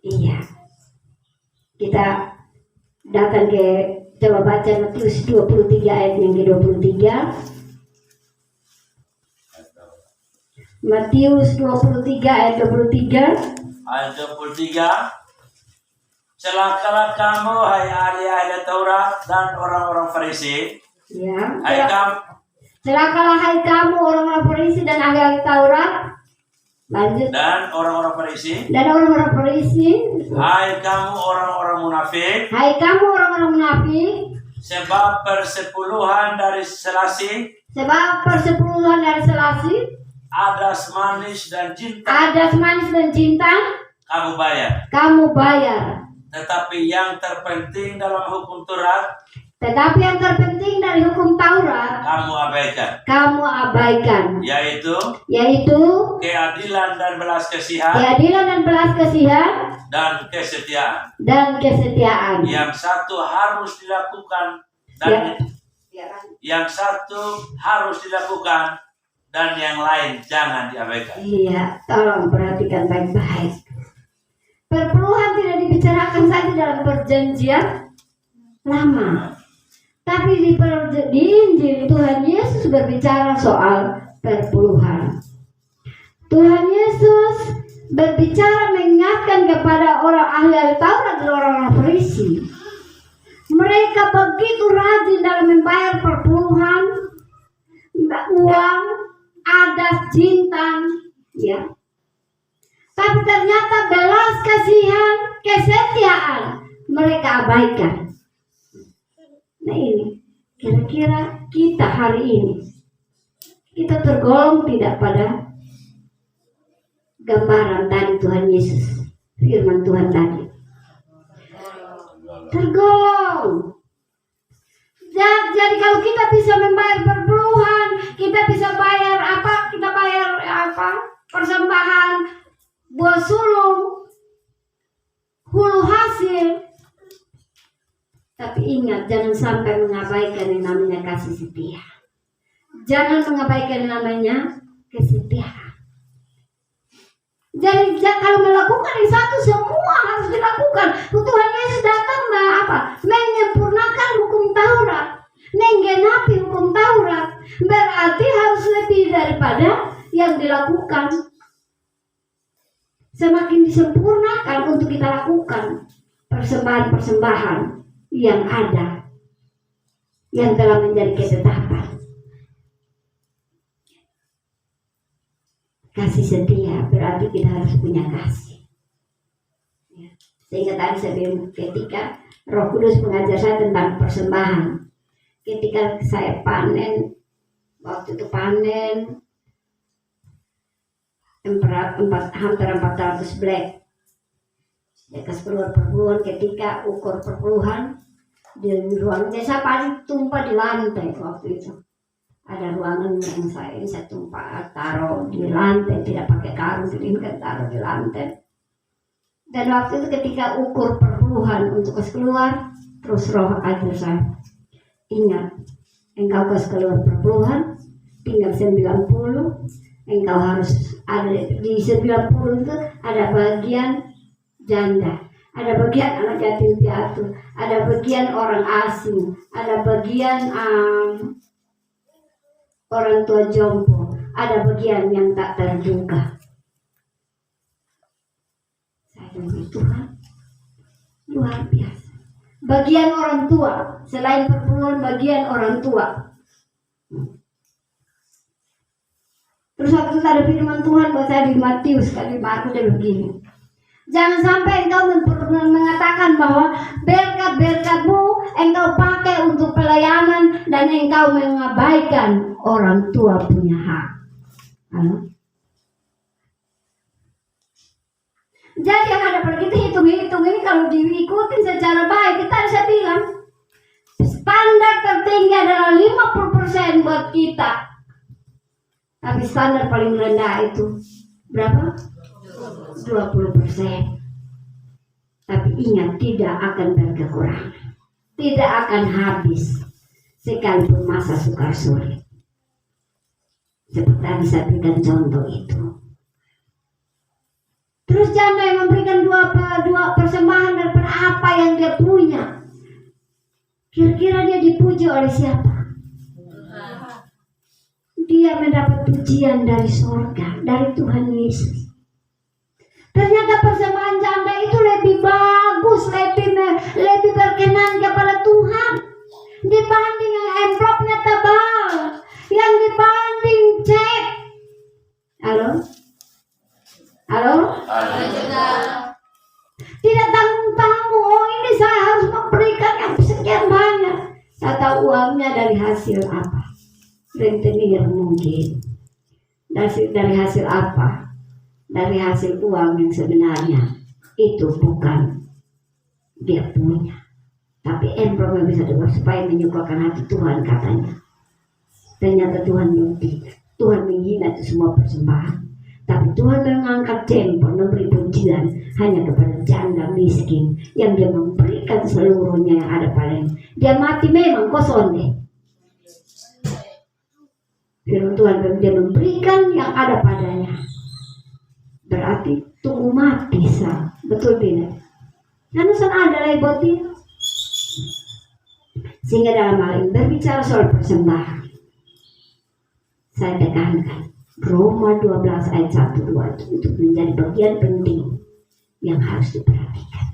Iya. Kita datang ke, coba baca Matius 23 ayat yang ke-23. Matius 23 ayat 23. Ayat 23. Celakalah kamu hai ahli-ahli Taurat dan orang-orang Farisi. Ya. Celakalah hai kamu orang-orang Farisi dan ahli-ahli Taurat. Lanjut. Dan orang-orang Farisi. Hai kamu orang-orang munafik. Sebab persepuluhan dari Selasi. Adas manis dan cinta. Kamu bayar. Tetapi yang terpenting dalam hukum Taurat. dari hukum Taurat. Kamu abaikan. Yaitu keadilan dan belas kasihan. Dan kesetiaan. Yang satu harus dilakukan dan yang lain jangan diabaikan. Iya, tolong perhatikan baik-baik. Perpuluhan tidak dibicarakan saja dalam perjanjian lama, tapi di Injil Tuhan Yesus berbicara soal perpuluhan. Tuhan Yesus berbicara mengingatkan kepada orang ahli Taurat dan orang-orang Farisi. Mereka begitu rajin dalam membayar perpuluhan, uang, adat, jintan, ya. Tapi ternyata belas kasihan, kesetiaan mereka abaikan. Nah ini, kira-kira kita hari ini, kita tergolong tidak pada gambaran tadi Tuhan Yesus, firman Tuhan tadi. Tergolong. Jadi kalau kita bisa membayar perpuluhan, kita bisa bayar apa? Kita bayar apa? Persembahan buah sulung, hulu hasil. Tapi ingat, jangan sampai mengabaikan yang namanya kasih setia. Jangan mengabaikan yang namanya kesetiaan. Jadi kalau melakukan yang satu, semua harus dilakukan. Tuhan Yesus datang menyempurnakan hukum Taurat, menggenapi hukum Taurat. Berarti harus lebih daripada yang dilakukan. Semakin disempurnakan untuk kita lakukan persembahan-persembahan yang ada, yang telah menjadi ketetapan. Kasih setia berarti kita harus punya kasih. Ya. Sehingga tadi saya bilang ketika Roh Kudus mengajar saya tentang persembahan. Ketika saya panen, waktu itu panen hampir 400 black. Ya, keseluruhan perpuluhan, ketika ukur perpuluhan di ruang desa paling tumpah di lantai waktu itu. Ada ruangan yang saya tumpah taruh di lantai, tidak pakai karung, diinginkan taruh di lantai. Dan waktu itu ketika ukur perpuluhan untuk kas keluar, terus Roh ajar saya, ingat, engkau kas keluar perpuluhan tinggal 90, engkau harus ada di 90 itu ada bagian janda, ada bagian anak yatim piatu, ada bagian orang asing, ada bagian orang tua jompo, ada bagian yang tak terduga. Saya bilang, Tuhan, luar biasa. Bagian orang tua, selain perpuluhan, bagian orang tua. Terus waktu itu ada firman Tuhan buat saya di Matius kali Markus dia begini. Jangan sampai engkau mengatakan bahwa berkat-berkatmu engkau pakai untuk pelayanan dan engkau mengabaikan orang tua punya hak. Jadi yang ada pada kita hitung-hitung ini kalau diikutin secara baik, kita bisa bilang standar tertinggi adalah 50% buat kita. Tapi standar paling rendah itu berapa? 20%. Tapi ingat, tidak akan berkekurangan, tidak akan habis sekalipun masa sukar sulit. Seperti tadi saya berikan contoh itu. Terus janda yang memberikan dua persembahan daripada apa yang dia punya. Kira-kira dia dipuji oleh siapa? Dia mendapat pujian dari sorga, dari Tuhan Yesus. Ternyata persembahan janda itu lebih bagus, lebih berkenan kepada Tuhan dibanding yang envelopnya tebal, yang dibanding cek. Halo? Tidak tanggung-tanggung. Oh, ini saya harus memberikan yang sekian banyak. Kata uangnya dari hasil apa? Rentenir mungkin. Dari hasil apa? Dari hasil uang yang sebenarnya itu bukan dia punya, tapi envelope yang bisa dibuat supaya menyukakan hati Tuhan katanya. Ternyata Tuhan tidak. Tuhan menghina itu semua persembahan. Tapi Tuhan mengangkat jempol, memberi pujian hanya kepada janda miskin yang dia memberikan seluruhnya yang ada padanya. Dia mati memang kosong deh. Firman Tuhan, dia memberikan yang ada padanya. Berarti tunggu mati sah. Betul tidak? Karena ada leboti. Sehingga dalam hal ini berbicara soal persembahan, saya tekankan Roma 12 ayat 1-2 itu menjadi bagian penting yang harus diperhatikan.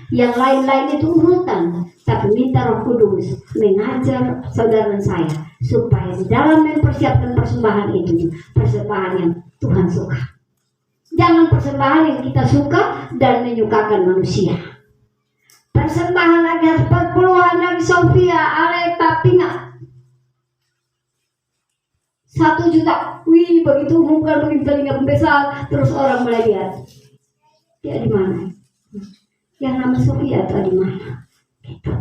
Yang lain-lain itu urutan, tapi minta Roh Kudus mengajar saudara saya supaya di dalam mempersiapkan persembahan itu, persembahan yang Tuhan suka. Jangan persembahan yang kita suka dan menyukakan manusia. Persembahan lagi harus perpuluhan dari Sofia, Aleta, Pina. 1 juta. Wih, begitu umumkan, begitu telinga besar, terus orang mulai lihat. Dia di mana? Yang nama Sofia atau di mana? Gitu.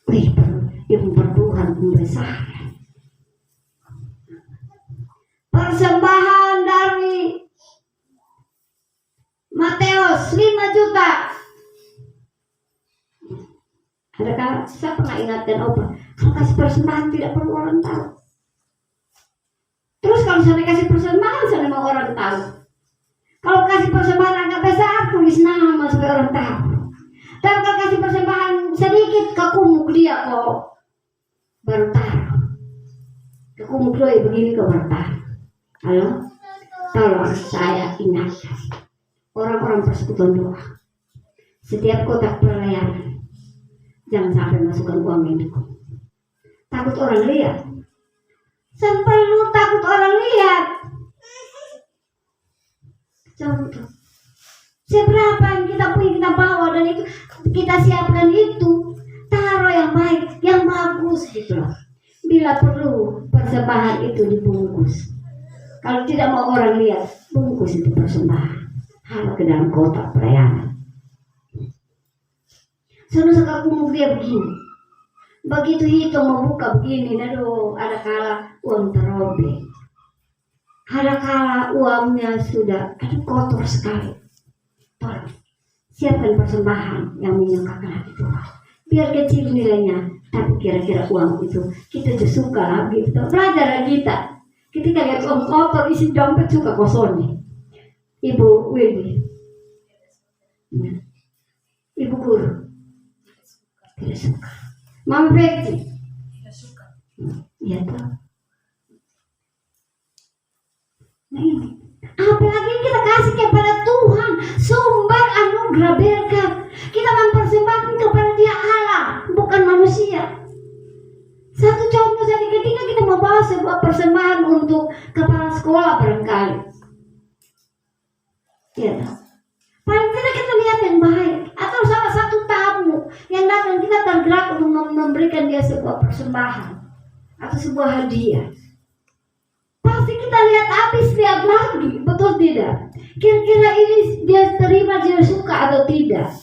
Wih, dia perpuluhan besar. Persembahan dari Mateus 5 juta. Adakah saya pernah ingatkan apa? Kalau kasih persembahan tidak perlu orang tahu. Terus kalau saya kasih persembahan, saya mau orang tahu. Kalau kasih persembahan agak besar, tulis nama supaya orang tahu. Dan kalau kasih persembahan sedikit, kekumuk dia kok baru taruh. Kekumuk dia begini kok baru taruh. Halo? Tolong saya ingatkan orang-orang persekutuan doa. Setiap kotak pelayanan, jangan sampai masukkan uang itu. Takut orang lihat. Sampai lu takut orang lihat. Contoh, seberapa yang kita punya kita bawa dan itu kita siapkan itu, taruh yang baik, yang bagus gitu loh. Bila perlu persembahan itu dibungkus. Kalau tidak mau orang lihat, bungkus itu persembahan. Halo ke dalam kotak pelayanan. Suka kumuk dia begini. Begitu hitung membuka begini, aduh, ada kala uang terobek. Ada kala uangnya sudah kotor sekali. Tolong siapkan persembahan yang menyukakan hati Tuhan. Biar kecil nilainya, tapi kira-kira uang itu kita juga suka lah. Gitu. Belajar kita. Ketika lihat uang kotor isi dompet suka kosongnya. Ibu Willy, Ibu Guru, tidak suka. Mama Betty, tidak suka. Iya toh. Nah ini, apalagi kita kasih kepada Tuhan sumber anugerah berkat. Kita mempersembahkan kepada Dia Allah, bukan manusia. Satu contoh saja ketika kita membawa sebuah persembahan untuk kepala sekolah barangkali. Ya, paling tidak kita lihat yang baik. Atau salah satu tamu yang datang, kita tergerak untuk memberikan dia sebuah persembahan atau sebuah hadiah. Pasti kita lihat habis, lihat lagi, betul tidak? Kira-kira ini dia terima, dia suka atau tidak?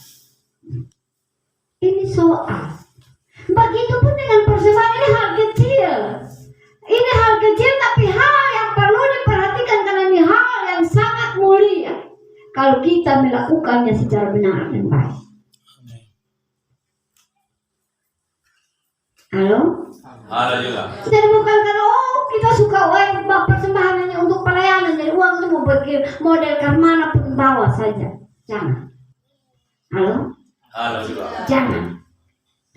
Ini soal. Begitupun dengan persembahan, ini hal kecil. Ini hal kecil tapi hal yang perlu diperhatikan karena ini hal yang sangat mulia. Kalau kita melakukannya secara benar dan baik. Halo? Halo juga. Jadi bukan karena kita suka uang persembahan hanya untuk pelayanan. Jadi uang itu mau bagi model ke manapun bawa saja, jangan. Halo? Halo juga. Jangan.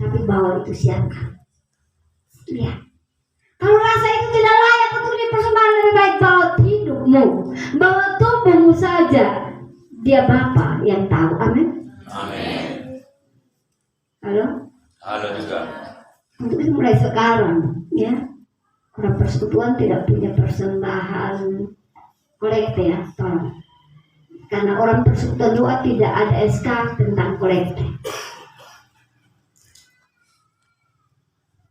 Tapi bawa itu siapkan. Lihat. Kalau rasa itu tidak layak untuk dipersembahkan, lebih baik bawa hidupmu, bawa tubuhmu saja. Dia Bapa yang tahu. Amin. Amin. Halo? Halo juga. Untuk itu mulai sekarang, ya, orang persekutuan tidak punya persembahan kolekte, ya, tolong. Karena orang persekutuan doa tidak ada SK tentang kolekte.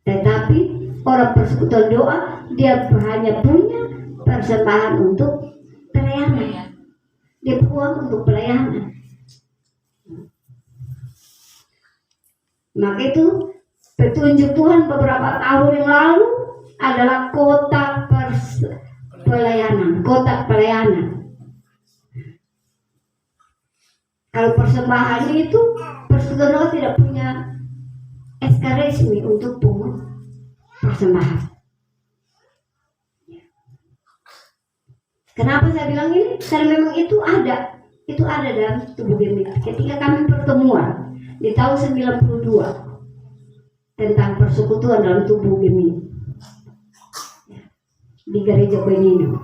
Tetapi orang persekutuan doa dia hanya punya persembahan untuk pelayanan. Dia uang untuk pelayanan. Maka itu petunjuk Tuhan beberapa tahun yang lalu adalah kotak pelayanan, kotak pelayanan. Kalau persembahan itu persekutuan doa tidak punya SK resmi untuk pungut persembahan. Kenapa saya bilang ini? Karena memang itu ada dalam tubuh GEMI. Ketika kami pertemuan di tahun 92 tentang persekutuan dalam tubuh GEMI di gereja Benino.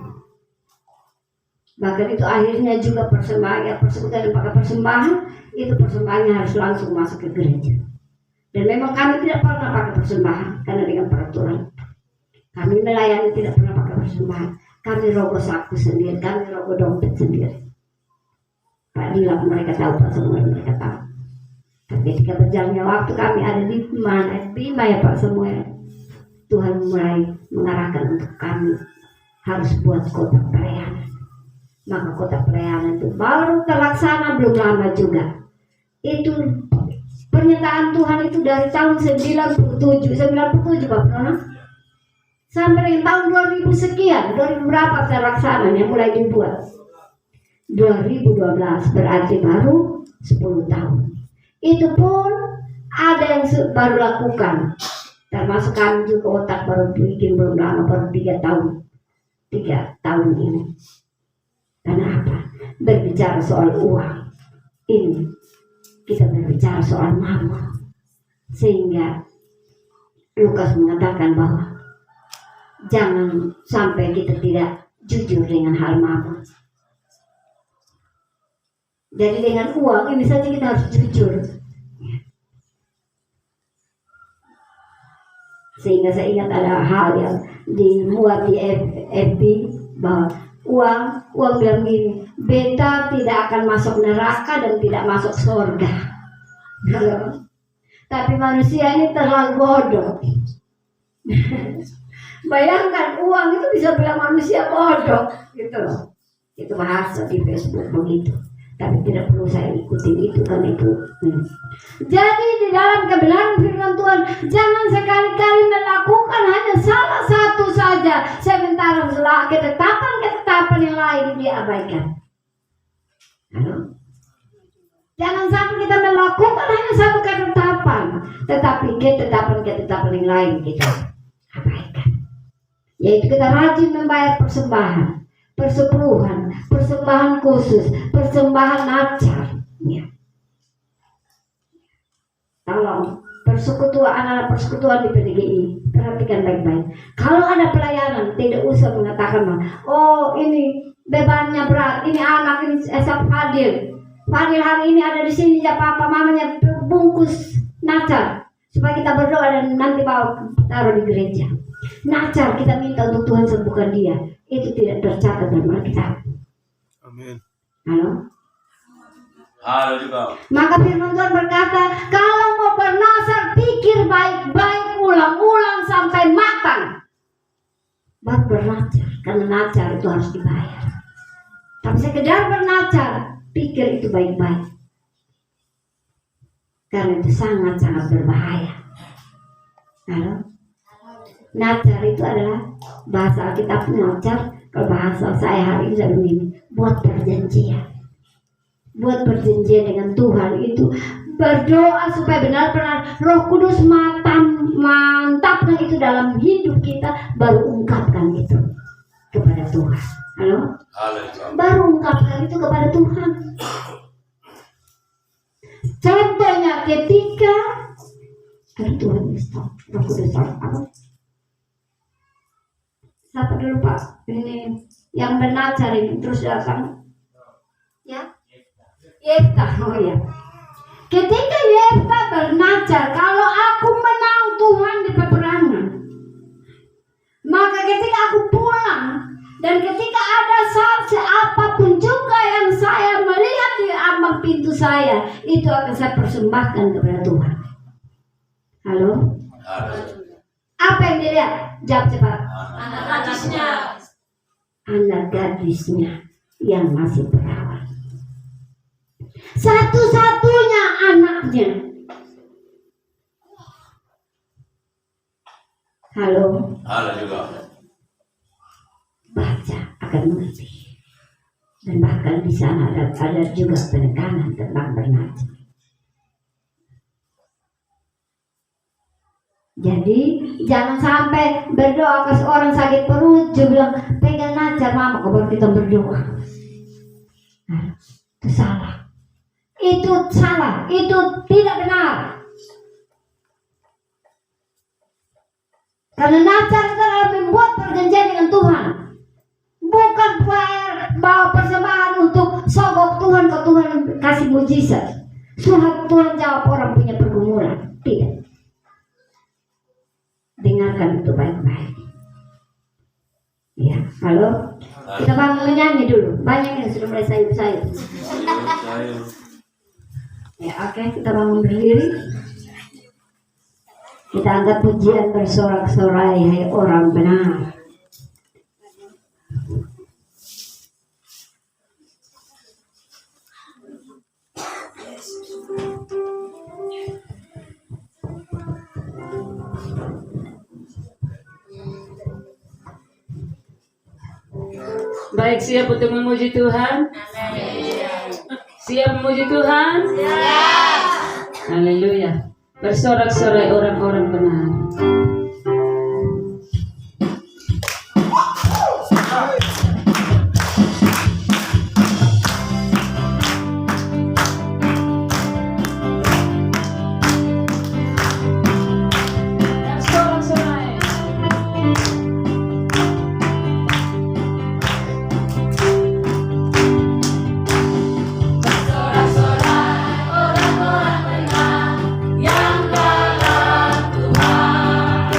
Bahkan itu akhirnya juga persembahan, ya, persekutuan yang pakai persembahan itu persembahannya harus langsung masuk ke gereja. Dan memang kami tidak pernah pakai persembahan karena dengan peraturan. Kami melayani tidak pernah pakai persembahan. Kami rogoh saku sendiri, kami rogoh dompet sendiri. Pak Dila mereka tahu, Pak Samuel mereka tahu. Tapi ketika berjalannya waktu kami ada di mana, Bima ya Pak Samuel, Tuhan mulai mengarahkan untuk kami harus buat kotak pelayanan. Maka kotak pelayanan itu baru terlaksana belum lama juga. Itu pernyataan Tuhan itu dari tahun 97 Pak Prona, sampai tahun 2000 sekian, 2000 berapa terlaksana yang mulai dibuat. 2012 berarti baru 10 tahun. Itu pun ada yang baru lakukan, termasuk kami juga otak baru bikin belum lama, baru 3 tahun ini. Karena apa? Berbicara soal uang ini, kita berbicara soal mamon. Sehingga Lukas mengatakan bahwa jangan sampai kita tidak jujur dengan hal mamon. Jadi dengan uang ini saja kita harus jujur. Sehingga saya ingat ada hal yang dimuat di FB bahwa uang bilang gini, beta tidak akan masuk neraka dan tidak masuk surga. Tapi manusia ini terlalu bodoh. Bayangkan uang itu bisa bilang manusia bodoh, gitu loh. Itu bahasa di Facebook begitu. Tapi tidak perlu saya ikutin itu kan itu. Jadi di dalam kebenaran firman Tuhan, jangan sekali-kali melakukan hanya salah satu saja, sementara ketetapan yang lain diabaikan. Jangan sampai kita melakukan hanya satu ketetapan, tetapi ketetapan yang lain kita abaikan. Yaitu kita rajin membayar persembahan, persepuluhan, persembahan khusus, persembahan nacar. Ya. Tolong persekutuan, anak-anak persekutuan di PDGI, perhatikan baik-baik. Kalau ada pelayanan, tidak usah mengatakan, oh ini bebannya berat, ini anak ini Fadil hari ini ada di sini, ya papa mamanya bungkus nacar supaya kita berdoa dan nanti bawa taruh di gereja. Nacar kita minta untuk Tuhan sembuhkan dia. Itu tidak tercatat dalam Alkitab. Amin. Halo? Halo juga. Maka firman Tuhan berkata, kalau mau bernasar, pikir baik-baik, ulang-ulang sampai matang. Baru bernacar, karena nacar itu harus dibayar. Tapi sekedar bernacar, pikir itu baik-baik. Karena itu sangat-sangat berbahaya. Halo? Nacar itu adalah bahasa Alkitab nacar. Kalau bahasa saya hari ini saya begini, buat perjanjian. Buat perjanjian dengan Tuhan itu berdoa supaya benar-benar Roh Kudus mantapkan itu dalam hidup kita, baru ungkapkan itu kepada Tuhan. Halo? Halo juga. Baru ungkapkan itu kepada Tuhan. Contohnya ketika Tuhan stop, Roh Kudus apa? Siapa dulu Pak? Ini yang benacar ini terus datang. Ya? Yefta, oh ya. Ketika Yefta bernacar, kalau aku menang Tuhan di peperangan, maka ketika aku pulang dan ketika ada saksi apapun juga yang saya melihat di ambang pintu saya, itu akan saya persembahkan kepada Tuhan. Halo? Halo. Apa yang dilihat? Jawab cepat. Anak gadisnya. Anak gadisnya yang masih perawan. Satu-satunya anaknya. Halo? Halo juga. Baca akan mengerti. Dan bahkan di sana ada juga penekanan tentang bernacar. Jadi jangan sampai berdoa ke seorang sakit perut, dia bilang pegang nacar mama, kalau kita berdoa. Nah, itu salah. Itu salah, itu tidak benar. Karena nacar itu adalah membuat perjanjian dengan Tuhan. Bukan bawa persembahan untuk sogok Tuhan ke Tuhan kasih mujizat. Tuhan jawab orang punya pergumulan. Tidak. Dengarkan itu baik-baik. Ya, halo. Kita bangun menyanyi dulu. Banyak yang sudah mulai sayup-sayup. Ya, oke, kita bangun berdiri. Kita angkat pujian bersorak-sorai, hai orang benar. Baik, siap untuk memuji Tuhan? Siap memuji Tuhan? Haleluya. Bersorak-sorai orang-orang benar. Orang-orang benar yang dalam Tuhan.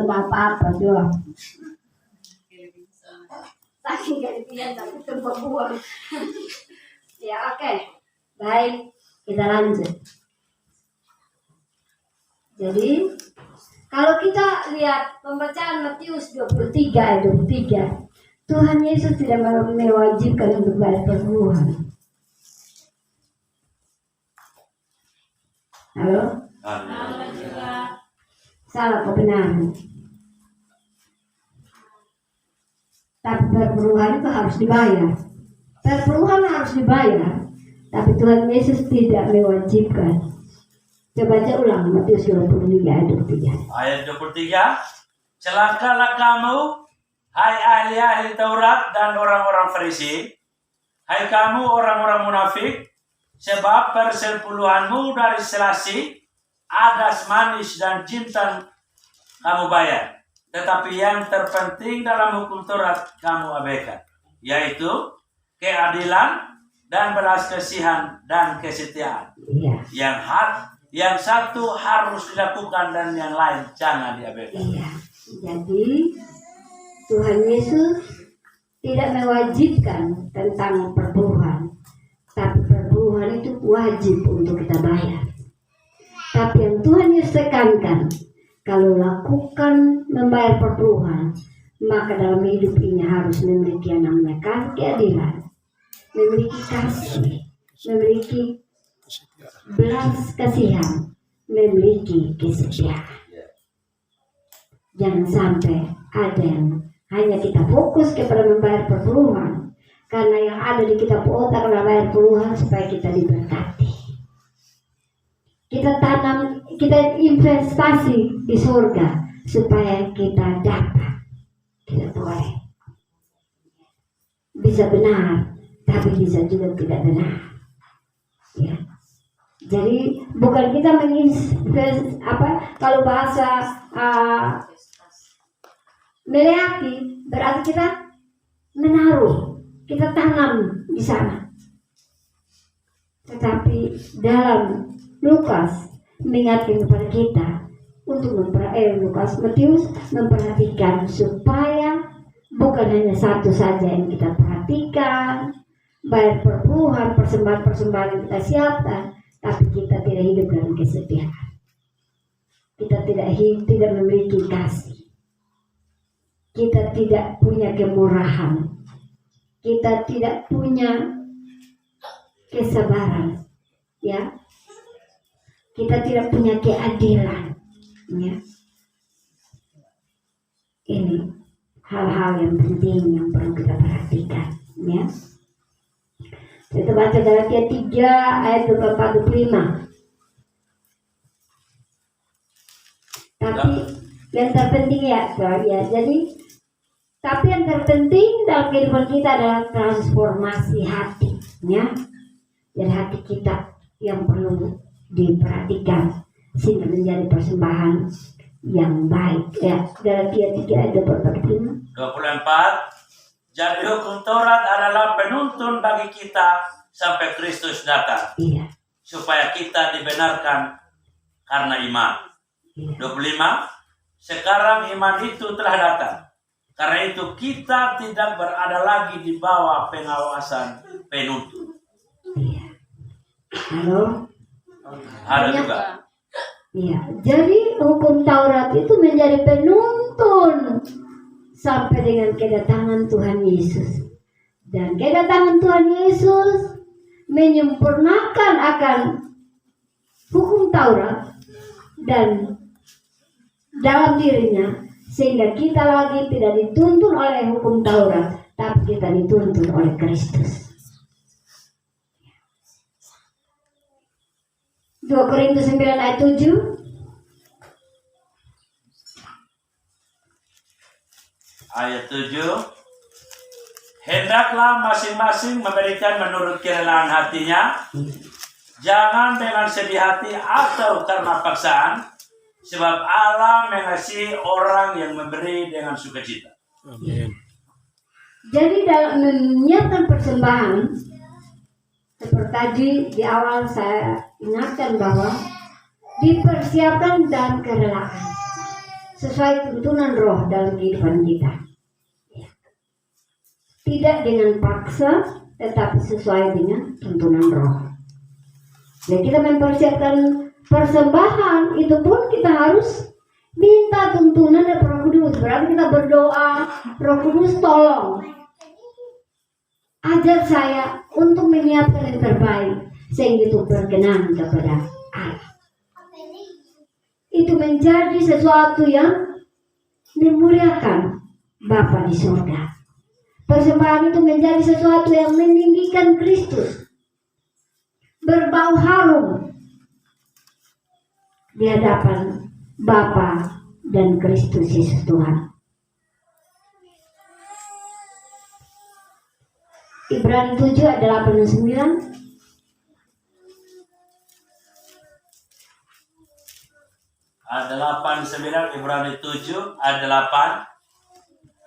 sama apa-apa doang. Saking gantian tapi tumpah buang. Ya oke. Baik, kita lanjut. Jadi kalau kita lihat pembacaan Matius 23 ayat 23, Tuhan Yesus tidak mewajibkan untuk bayar perburuan. Halo? Salah kebenaran. Tapi perburuan itu harus dibayar. Perburuan harus dibayar, tapi Tuhan Yesus tidak mewajibkan. Coba baca ulang Matius 23 ayat 23. Ayat 23. Celakalah kamu, hai ahli-ahli Taurat dan orang-orang Farisi, hai kamu orang-orang munafik, sebab persepuluhanmu dari selasi, adas manis dan jintan kamu bayar. Tetapi yang terpenting dalam hukum Taurat kamu abaikan, yaitu keadilan dan belas kasihan dan kesetiaan. Iya. Yang satu harus dilakukan dan yang lain jangan diabaikan. Iya. Jadi Tuhan Yesus tidak mewajibkan tentang perburuan, tapi perburuan itu wajib untuk kita bayar. Tapi yang Tuhan Yesus tekankan, kalau lakukan membayar perburuan, maka dalam hidup ini harus memiliki yang namanya keadilan, memiliki kasih, memiliki belas kasihan, memiliki kesetiaan. Jangan sampai ada yang hanya kita fokus kepada membayar perburuan, karena yang ada di kitab otak adalah bayar perburuan supaya kita diberkati. Kita tanam, kita investasi di surga supaya kita dapat. Kita boleh. Bisa benar, tapi bisa juga tidak benar. Ya. Jadi bukan kita menginvest kalau bahasa melehati berarti kita menaruh, kita tanam di sana. Tetapi dalam Lukas mengingatkan kepada kita untuk Matius memperhatikan supaya bukan hanya satu saja yang kita perhatikan, bayar perburuan, persembahan-persembahan yang kita siapkan, tapi kita tidak hidup dalam kesetiaan. Kita tidak memiliki kasih. Kita tidak punya kemurahan. Kita tidak punya kesabaran. Ya. Kita tidak punya keadilan. Ya. Ini hal-hal yang penting yang perlu kita perhatikan. Ya. Kita baca Galatia 3 ayat 24-25. Tapi yang terpenting tapi yang terpenting dalam kehidupan kita adalah transformasi hati, ya. Jadi hati kita yang perlu diperhatikan sehingga menjadi persembahan yang baik. Ya, Galatia 3 ayat 24. Jadi hukum Taurat adalah penuntun bagi kita sampai Kristus datang. Iya. Supaya kita dibenarkan karena iman. Iya. 25. Sekarang iman itu telah datang. Karena itu kita tidak berada lagi di bawah pengawasan penuntun. Iya. Halo? Halo juga. Iya. Jadi hukum Taurat itu menjadi penuntun sampai dengan kedatangan Tuhan Yesus. Dan kedatangan Tuhan Yesus menyempurnakan akan hukum Taurat dan dalam dirinya, sehingga kita lagi tidak dituntun oleh hukum Taurat, tapi kita dituntun oleh Kristus. 2 Korintus 9 ayat 7. Ayat 7. Hendaklah masing-masing memberikan menurut kerelaan hatinya, jangan dengan sedih hati atau karena paksaan, sebab Allah mengasihi orang yang memberi dengan sukacita. Amin. Jadi dalam menyiapkan persembahan, seperti tadi di awal saya ingatkan bahwa dipersiapkan dan kerelaan sesuai tuntunan roh dalam kehidupan kita. Ya. Tidak dengan paksa, tetapi sesuai dengan tuntunan roh. Dan kita mempersiapkan persembahan, itu pun kita harus minta tuntunan dari Roh Kudus. Berarti kita berdoa, Roh Kudus tolong ajar saya untuk menyiapkan yang terbaik sehingga itu berkenan kepada Allah. Itu menjadi sesuatu yang memuliakan Bapa di surga. Persembahan itu menjadi sesuatu yang meninggikan Kristus, berbau harum di hadapan Bapa dan Kristus Yesus Tuhan. Ibrani 7 ayat 8 dan 9. Ayat 8-9, Ibrani 7 ayat 8.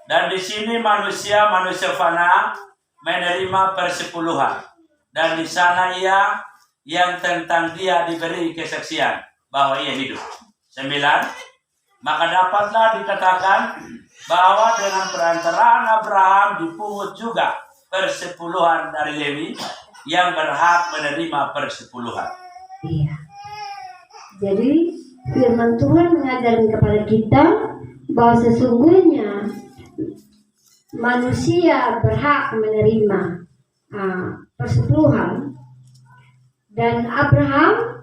Dan di sini manusia fana menerima persepuluhan, dan di sana ia yang tentang dia diberi kesaksian bahwa ia hidup. 9. Maka dapatlah dikatakan bahwa dengan perantaraan Abraham dipungut juga persepuluhan dari Lewi yang berhak menerima persepuluhan. Iya. Jadi firman Tuhan mengajarkan kepada kita bahwa sesungguhnya manusia berhak menerima persepuluhan, dan Abraham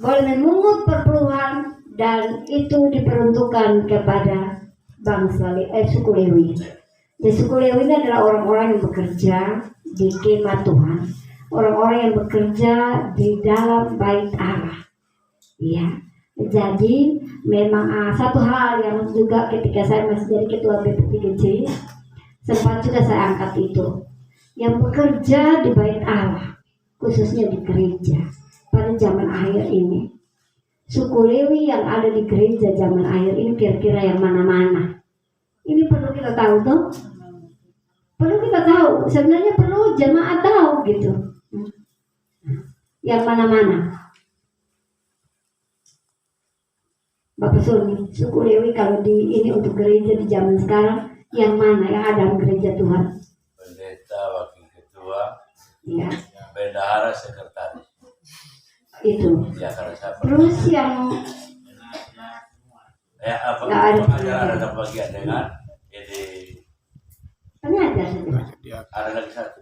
boleh memungut persepuluhan, dan itu diperuntukkan kepada bangsa suku Lewi. Dan suku Lewi ini adalah orang-orang yang bekerja di kemah Tuhan, orang-orang yang bekerja di dalam bait Allah. Ya, jadi memang satu hal yang juga ketika saya masih jadi ketua BPTGC, sempat juga saya angkat itu, yang bekerja di bait Allah, khususnya di gereja pada zaman akhir ini. Suku Lewi yang ada di gereja zaman akhir ini kira-kira yang mana-mana? Ini perlu kita tahu tuh. Perlu kita tahu, sebenarnya perlu jemaat tahu gitu. Yang mana-mana? Bapak Suni, suku Lewi kalau di ini untuk gereja di zaman sekarang, yang mana yang ada di gereja Tuhan? Pendeta, wakil ketua, Ya, bendahara, sekretaris. itu. Ya, karena saya Terus yang apa nggak ada. pengajar ada bagian dengan ini Pengajar saja. ada lagi satu.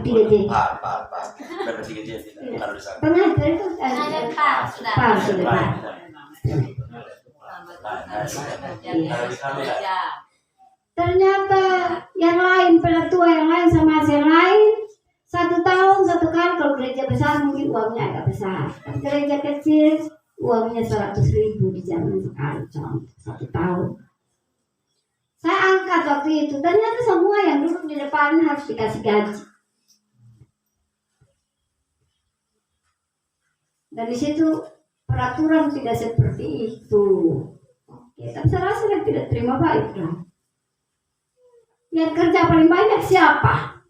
Tiga J. Pak. Berapa 3 jam tidak? Kalau di sana. Pengajar itu Pak sudah Pak. Kalau di sana ya. Ternyata yang lain, penatua yang lain sama yang lain, 1 tahun 1 kali. Kalau gereja besar mungkin uangnya agak besar. Kan gereja kecil uangnya 100.000 di zaman sekali, contoh 1 tahun. Saya angkat waktu itu, ternyata semua yang duduk di depan harus dikasih gaji. Dan di situ peraturan tidak seperti itu. Oke, tapi saya rasa saya tidak terima baik lah. Yang kerja paling banyak siapa?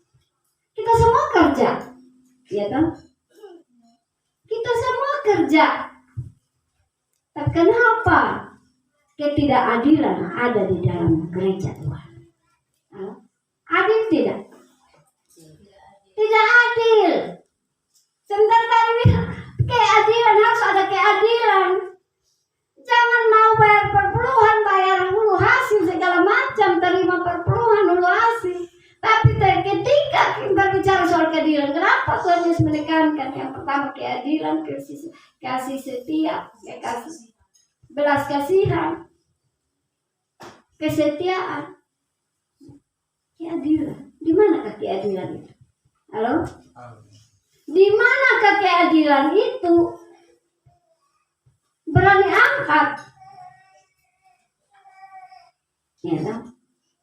Kita semua kerja, ya kan? Kita semua kerja. Tapi kenapa ketidakadilan ada di dalam gereja Tuhan? Adil tidak? Tidak adil. Sebentar tadi bilang keadilan, harus ada keadilan. Jangan mau bayar perpuluhan, bayar hulu hasil segala macam, terima perpuluhan hulu hasil. Tapi ketika kita bicara soal keadilan, kenapa Tuhan Yesus menekankan yang pertama keadilan, kasih setia, kasih belas kasihan, kesetiaan, keadilan. Di manakah keadilan itu? Halo? Di manakah keadilan itu? Berani angkat, ya kan?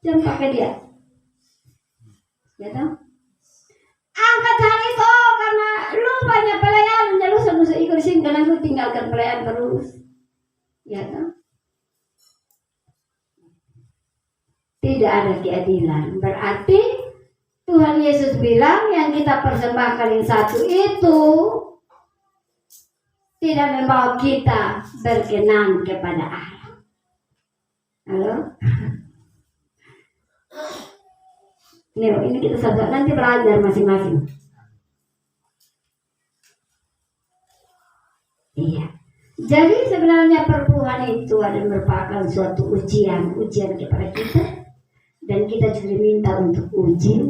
Jangan pakai dia, ya kan? Angkat hal itu karena lu banyak pelayan, lu senusa ikut sini karena lu tinggalkan pelayan terus, ya kan? Tidak ada keadilan. Berarti Tuhan Yesus bilang yang kita persembahkan yang satu itu tidak membawa kita berkenan kepada Allah. Halo? Ini kita saja nanti belajar masing-masing. Iya. Jadi sebenarnya perpuluhan itu adalah merupakan suatu ujian kepada kita, dan kita juga diminta untuk uji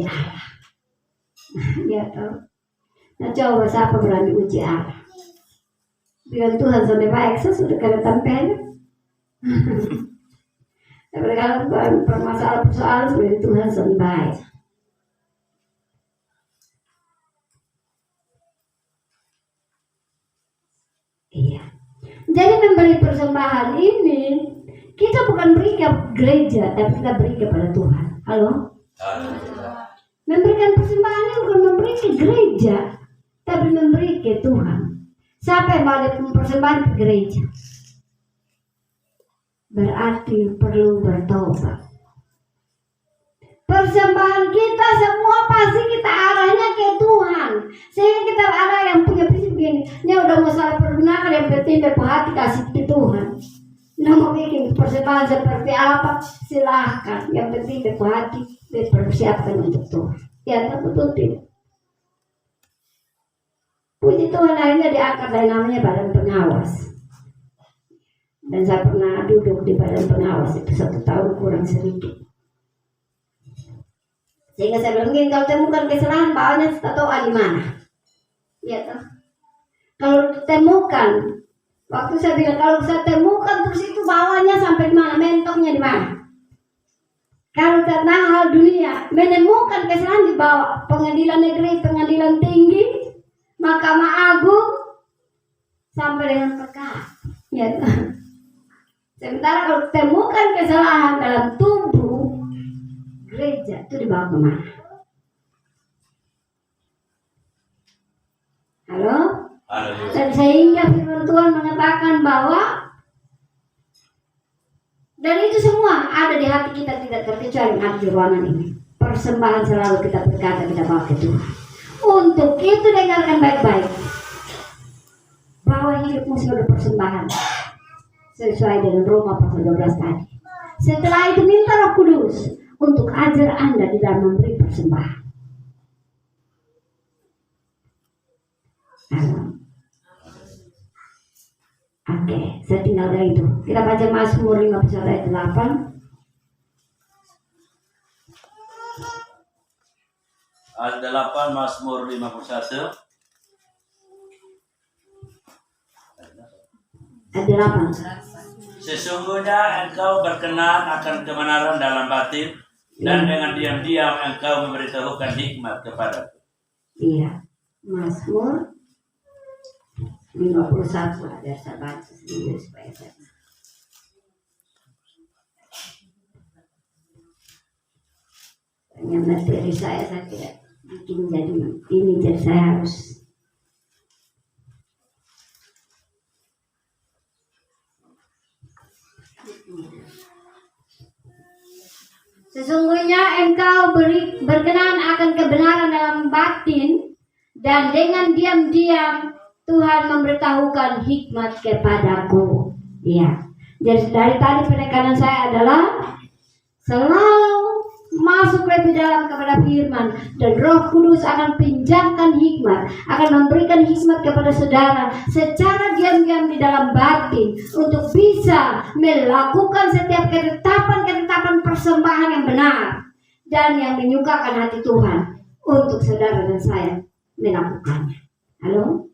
Allah. Ya tahu. Nah coba siapa berani uji Allah? Bilang Tuhan sampai baik, saya sudah kena tampil. Tapi kalau permasalahan sebenarnya Tuhan sampai baik. Iya. Jadi memberi persembahan ini kita bukan beri ke gereja, tapi kita beri kepada Tuhan. Halo? Memberikan persembahan ini bukan memberi ke gereja, tapi memberi ke Tuhan. Siapa yang ada persembahan ke gereja? Berarti perlu bertobat. Persembahan kita semua pasti kita arahnya ke Tuhan. Sehingga kita ada yang punya prinsip begini, ini udah masalah pergunakan, yang penting berhati kasih ke Tuhan. Nah mau bikin persembahan seperti apa, silahkan. Yang penting berhati dipersiapkan untuk Tuhan. Ya betul tidak? Puji Tuhan, akhirnya diangkat dari namanya badan pengawas. Dan saya pernah duduk di badan pengawas itu 1 tahun kurang sedikit. Sehingga saya bilang gini, kalau temukan kesalahan bawahnya tahu di mana. Ya toh. Kalau temukan, waktu saya bilang kalau saya temukan terus itu bawahnya sampai di mana, mentoknya di mana. Kalau tentang hal dunia, menemukan kesalahan di bawah, pengadilan negeri, pengadilan tinggi, Mahkamah Agung, sampai dengan perkara. Ya toh. Sementara kalau temukan kesalahan dalam tubuh gereja itu dibawa kemana? Halo? Dan sehingga firman Tuhan mengatakan bahwa dan itu semua ada di hati kita, tidak terkecuali ada di ruangan ini. Persembahan selalu kita berkata kita bawa ke Tuhan. Untuk itu dengarkan baik-baik bahwa hidupmu sebagai persembahan sesuai dengan Roma pasal 12 tadi. Setelah itu minta Roh Kudus untuk ajar Anda di dalam memberi persembahan. Oke, saya tinggal dari itu. Kita baca Mazmur 51 ayat 8. Ayat 8 Mazmur 51. Ayat 8. Sesungguhnya engkau berkenan akan kebenaran dalam batin, dan dengan diam-diam engkau memberitahukan hikmat kepadaku. Iya, Mazmur 51 ada saya baca sendiri supaya saya. Hanya materi saya tidak bikin jadi ini, jadi saya harus. Sesungguhnya engkau berkenan akan kebenaran dalam batin, dan dengan diam-diam Tuhan memberitahukan hikmat kepadaku. Ya, jadi dari tadi penekanan saya adalah selalu masuk lebih dalam kepada firman, dan Roh Kudus akan pinjamkan hikmat, akan memberikan hikmat kepada saudara secara diam-diam di dalam batin untuk bisa melakukan setiap ketetapan persembahan yang benar dan yang menyukakan hati Tuhan untuk saudara dan saya melakukannya. Halo?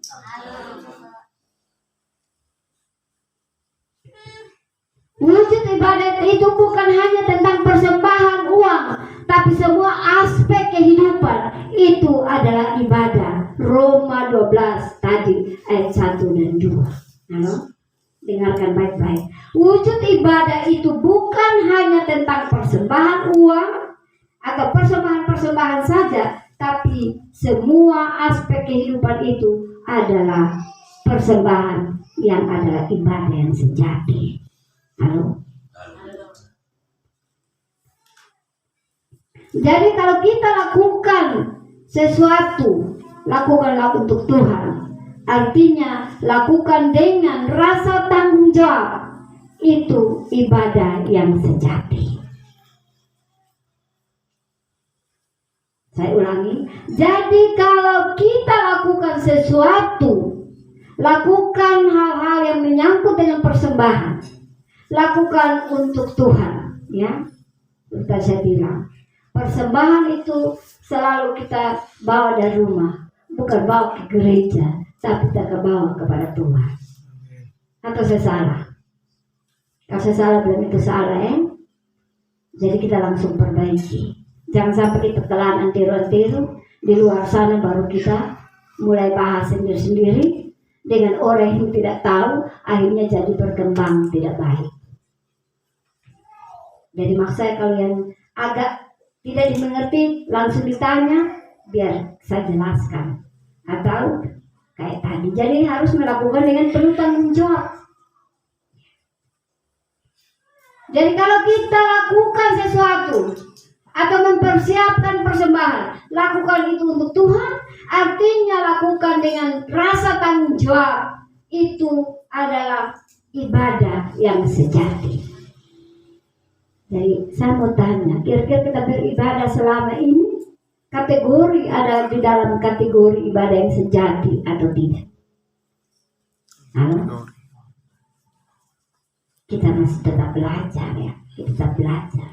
Wujud ibadat itu bukan hanya tentang persembahan uang, tapi semua aspek kehidupan itu adalah ibadah. Roma 12 tadi ayat 1 dan 2. Halo? Dengarkan baik-baik. Wujud ibadah itu bukan hanya tentang persembahan uang atau persembahan-persembahan saja, tapi semua aspek kehidupan itu adalah persembahan yang adalah ibadah yang sejati. Halo. Jadi kalau kita lakukan sesuatu, lakukanlah untuk Tuhan. Artinya lakukan dengan rasa tanggung jawab. Itu ibadah yang sejati. Saya ulangi. Jadi kalau kita lakukan sesuatu, lakukan hal-hal yang menyangkut dengan persembahan, lakukan untuk Tuhan, ya. Seperti saya bilang, persembahan itu selalu kita bawa dari rumah, bukan bawa ke gereja, tapi kita bawa kepada Tuhan. Atau saya salah? Kalau saya salah, belum itu salah, ya. Jadi kita langsung perbaiki. Jangan sampai kita telan antiru-antiru di luar sana, baru kita mulai bahas sendiri-sendiri dengan orang yang tidak tahu, akhirnya jadi berkembang tidak baik. Jadi maksud saya, kalau yang agak tidak dimengerti langsung ditanya, biar saya jelaskan. Atau kayak tadi, jadi harus melakukan dengan penuh tanggung jawab. Jadi kalau kita lakukan sesuatu atau mempersiapkan persembahan, lakukan itu untuk Tuhan, artinya lakukan dengan rasa tanggung jawab. Itu adalah ibadah yang sejati. Jadi saya mau tanya, kira-kira kita beribadah selama ini kategori ada di dalam kategori ibadah yang sejati atau tidak? Halo? Kita masih tetap belajar, ya. Kita tetap belajar.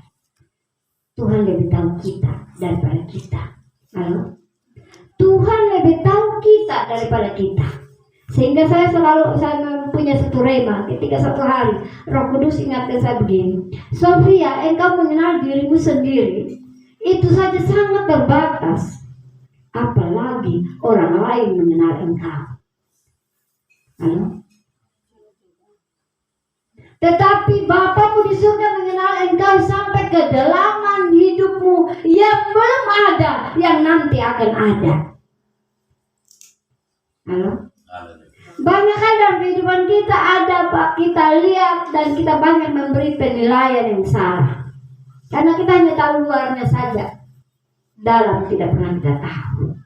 Tuhan lebih tahu kita daripada kita. Halo? Tuhan lebih tahu kita daripada kita. Sehingga saya punya satu rema. Ketika satu hari Roh Kudus ingatkan saya begini, Sofia, engkau mengenal dirimu sendiri, itu saja sangat terbatas, apalagi orang lain mengenal engkau. Halo? Tetapi Bapamu di surga mengenal engkau sampai kedalaman hidupmu yang belum ada, yang nanti akan ada. Halo? Banyak hal dalam kehidupan kita ada, Pak, kita lihat dan kita banyak memberi penilaian yang salah. Karena kita hanya tahu luarnya saja, dalam tidak pernah kita tahu.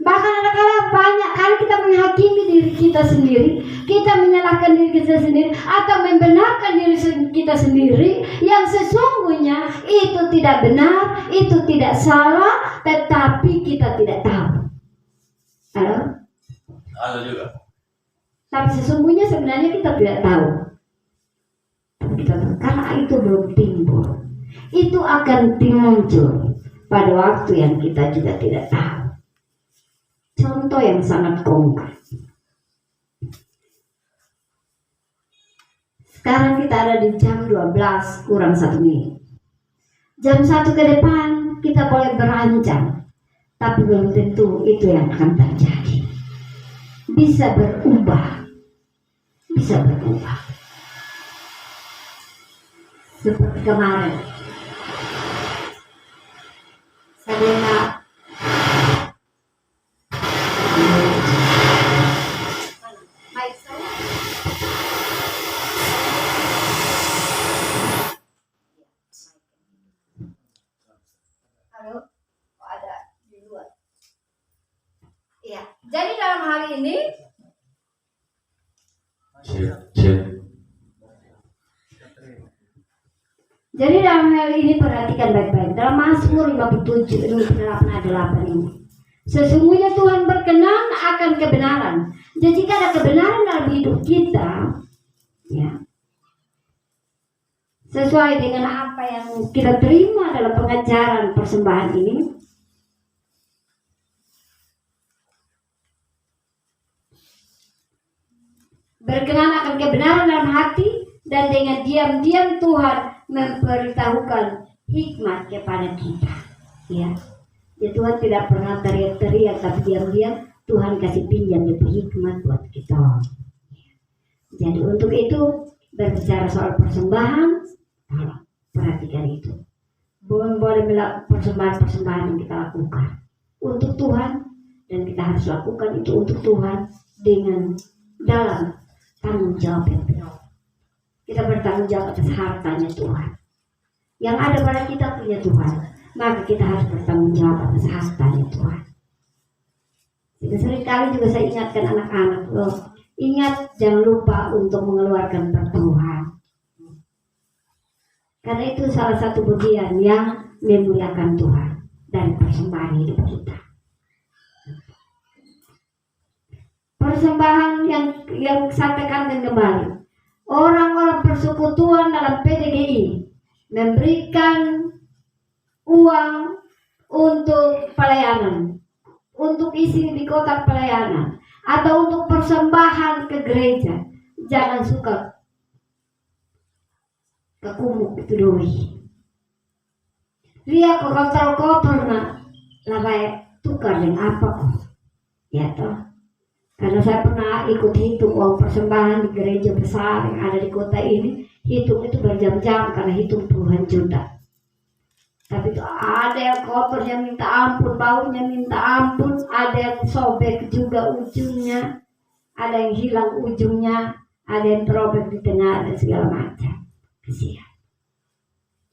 Bahkan ada kala banyak kali kita menghakimi diri kita sendiri, kita menyalahkan diri kita sendiri, atau membenarkan diri kita sendiri yang sesungguhnya itu tidak benar, itu tidak salah, tetapi kita tidak tahu. Halo? Halo juga. Tapi sesungguhnya sebenarnya kita tidak tahu. Karena itu belum timbul. Itu akan muncul pada waktu yang kita juga tidak tahu. Contoh yang sangat konkret. Sekarang kita ada di jam 12 kurang 1 menit. Jam 1 ke depan kita boleh berancang. Tapi belum tentu itu yang akan terjadi. Bisa berubah. Bisa berubah. Seperti kemarin. Saya dengar jadi dalam hal ini perhatikan baik-baik. Dalam Mazmur 57 8 ini, sesungguhnya Tuhan berkenan akan kebenaran. Jadi jika ada kebenaran dalam hidup kita, ya, sesuai dengan apa yang kita terima dalam pengajaran persembahan ini, berkenan akan kebenaran dalam hati, dan dengan diam-diam Tuhan memberitahukan hikmat kepada kita. Ya, Tuhan tidak pernah teriak-teriak, tapi diam-diam Tuhan kasih pinjam itu hikmat buat kita. Jadi untuk itu berbicara soal persembahan, perhatikan itu. Boleh melakukan persembahan-persembahan yang kita lakukan untuk Tuhan, dan kita harus lakukan itu untuk Tuhan dengan dalam tanggung jawab yang penuh. Kita bertanggung jawab atas hartanya Tuhan. Yang ada pada kita punya Tuhan, maka kita harus bertanggung jawab atas hartanya Tuhan. Itu seringkali juga saya ingatkan anak-anak loh, ingat jangan lupa untuk mengeluarkan perpuluhan. Karena itu salah satu bagian yang memuliakan Tuhan dari persembahan hidup kita. Persembahan yang sampaikan dan kembali, orang-orang persekutuan dalam PDGI memberikan uang untuk pelayanan, untuk isi di kotak pelayanan, atau untuk persembahan ke gereja. Jangan suka kekumuk itu doi. Dia kotor na labai tukar dengan apa kok? Ya toh. Karena saya pernah ikut hitung uang persembahan di gereja besar yang ada di kota ini, hitung itu berjam-jam karena hitung puluhan juta. Tapi itu ada yang kotor yang minta ampun, baunya minta ampun, ada yang sobek juga ujungnya, ada yang hilang ujungnya, ada yang terobek di tengah dan segala macam. Kesian.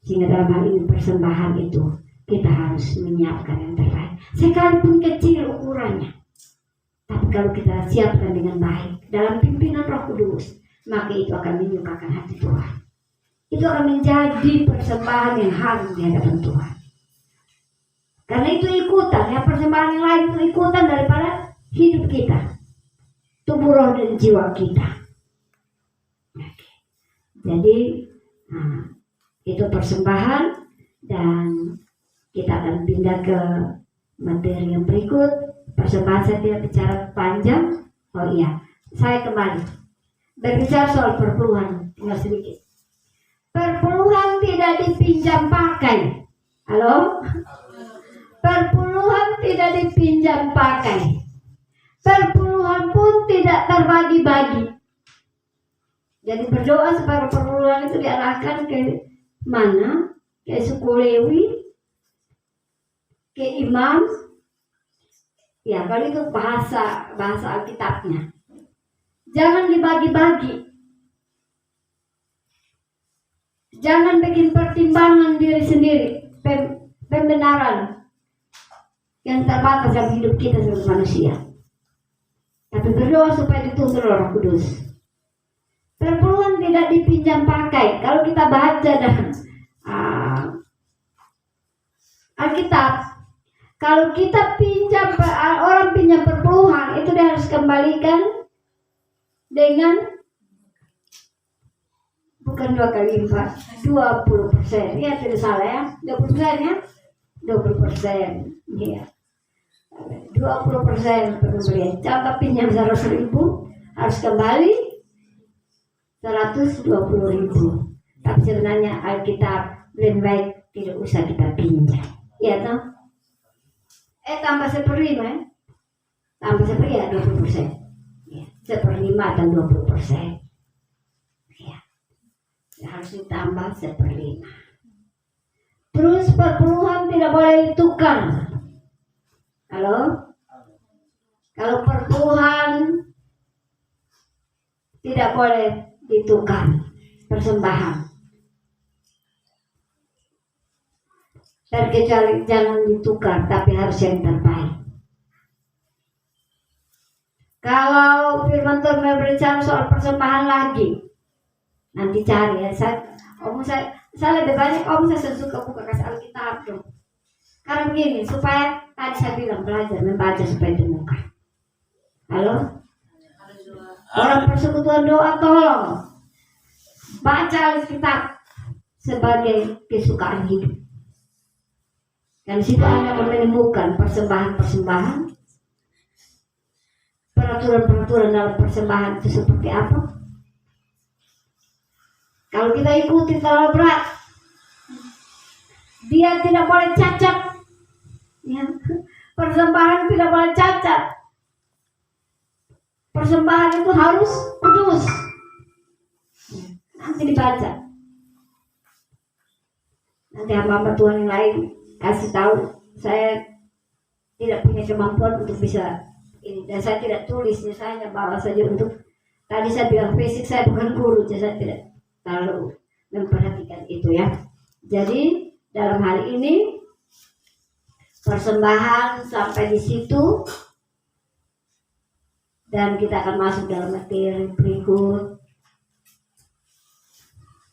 Sehingga dalam hal ini persembahan itu kita harus menyiapkan yang terbaik, sekalipun kecil ukurannya. Tapi kalau kita siapkan dengan baik dalam pimpinan Roh Kudus, maka itu akan menyukakan hati Tuhan. Itu akan menjadi persembahan yang harum di hadapan Tuhan. Karena itu ikutan, ya, persembahan yang lain itu ikutan daripada hidup kita, tubuh roh dan jiwa kita. Jadi itu persembahan, dan kita akan pindah ke materi yang berikut. Persembahan saya tidak bicara panjang. Oh iya, saya kembali berbicara soal perpuluhan, tinggal sedikit. Perpuluhan tidak dipinjam pakai. Halo? Perpuluhan tidak dipinjam pakai. Perpuluhan pun tidak terbagi-bagi. Jadi berdoa supaya perpuluhan itu diarahkan ke mana? Ke suku Lewi, ke imam. Ya, kalau itu bahasa Alkitabnya. Jangan dibagi-bagi. Jangan bikin pertimbangan diri sendiri, pembenaran yang terbatas dalam hidup kita sebagai manusia. Tapi berdoa supaya dituntun oleh Roh Kudus. Perpuluhan tidak dipinjam pakai. Kalau kita baca dalam Alkitab, kalau kita orang pinjam perpuluhan, itu dia harus kembalikan dengan bukan 2 kali lipat, 20%. Ya, tidak salah ya, 20% ya, 20%. Ya, 20% pembelian. Contoh pinjam 100.000 harus kembali 120.000. Tapi sebenarnya Alkitab lebih baik tidak usah kita pinjam. Ya toh? Tambah 1/5 ya. Tambah 1/5 ya 20%. Ya, 1/5 dan 20%. Ya. Harus ditambah 1/5. Terus perpuluhan tidak boleh ditukar. Halo? Kalau perpuluhan tidak boleh ditukar, persembahan. Terkecuali jangan ditukar, tapi harus yang terbaik. Kalau firman Tuhan berbicara soal persembahan lagi, nanti cari ya. Saya lebih banyak saya suka buka kasih Alkitab dong. Karena begini, supaya tadi saya bilang belajar membaca supaya temukan. Halo? Orang persekutuan doa, tolong baca Alkitab sebagai kesukaan hidup. Dan di situ Anda akan menemukan persembahan-persembahan, peraturan-peraturan dalam persembahan itu seperti apa. Kalau kita ikuti terlalu berat, dia tidak boleh cacat. Ya. Persembahan tidak boleh cacat. Persembahan itu harus kudus. Nanti dibaca. Nanti hamba-hamba Tuhan yang lain kasih tahu. Saya tidak punya kemampuan untuk bisa ini, dan saya tidak tulis, saya hanya bawa saja untuk. Tadi saya bilang fisik saya bukan guru, jadi saya tidak terlalu memperhatikan itu ya. Jadi dalam hal ini persembahan sampai di situ. Dan kita akan masuk dalam materi berikut.